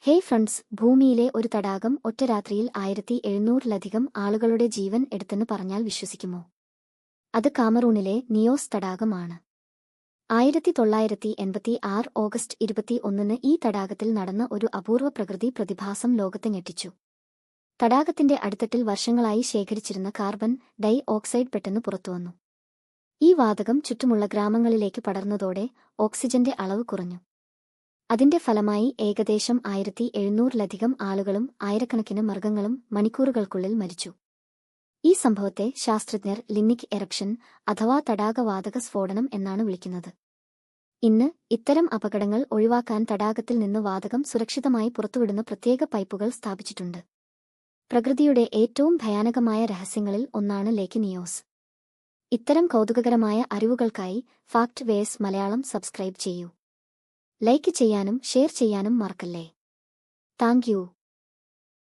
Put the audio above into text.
ഹേ friends, ഭൂമിയിലെ ഒരു തടാകം ഒറ്റ രാത്രിയിൽ 1700-ലധികം ആളുകളുടെ ജീവൻ എടുത്തെന്ന് പറഞ്ഞാൽ വിശ്വസിക്കുമോ? അത് കാമറൂണിലെ നിയോസ് തടാകമാണ്. 1986 ഓഗസ്റ്റ് 21-ന് ഈ തടാകത്തിൽ നടന്ന ഒരു അപൂർവ പ്രകൃതി പ്രതിഭാസം ലോകത്തെ ഞെട്ടിച്ചു. തടാകത്തിന്റെ അടിത്തട്ടിൽ വർഷങ്ങളായി ശേഖരിച്ചിരുന്ന കാർബൺ ഡൈ ഓക്സൈഡ് പെട്ടെന്ന് പുറത്തുവന്നു. ഈ വാതകം ചുറ്റുമുള്ള ഗ്രാമങ്ങളിലേക്ക് പടർന്നതോടെ ഓക്സിജന്റെ അളവ് കുറഞ്ഞു. അതിന്റെ ഫലമായി ഏകദേശം 1700-ലധികം ആളുകളും ആയിരക്കണക്കിന് മൃഗങ്ങളും മണിക്കൂറുകൾക്കുള്ളിൽ മരിച്ചു. ഈ സംഭവത്തെ ശാസ്ത്രജ്ഞർ ലിഗ്നിക് എറപ്ഷൻ അഥവാ തടാകവാതക സ്ഫോടനം എന്നാണ് വിളിക്കുന്നത്. ഇന്ന് ഇത്തരം അപകടങ്ങൾ ഒഴിവാക്കാൻ തടാകത്തിൽ നിന്ന് വാതകം സുരക്ഷിതമായി പുറത്തുവിടുന്ന പ്രത്യേക പൈപ്പുകൾ സ്ഥാപിച്ചിട്ടുണ്ട്. പ്രകൃതിയുടെ ഏറ്റവും ഭയാനകമായ രഹസ്യങ്ങളിൽ ഒന്നാണ് ലേക്ക് നിയോസ്. ഇത്തരം കൗതുകകരമായ അറിവുകൾക്കായി ഫാക്ട് വേഴ്സ് മലയാളം സബ്സ്ക്രൈബ് ചെയ്യൂ. ലൈക്ക് ചെയ്യാനും ഷെയർ ചെയ്യാനും മറക്കല്ലേ. Thank you.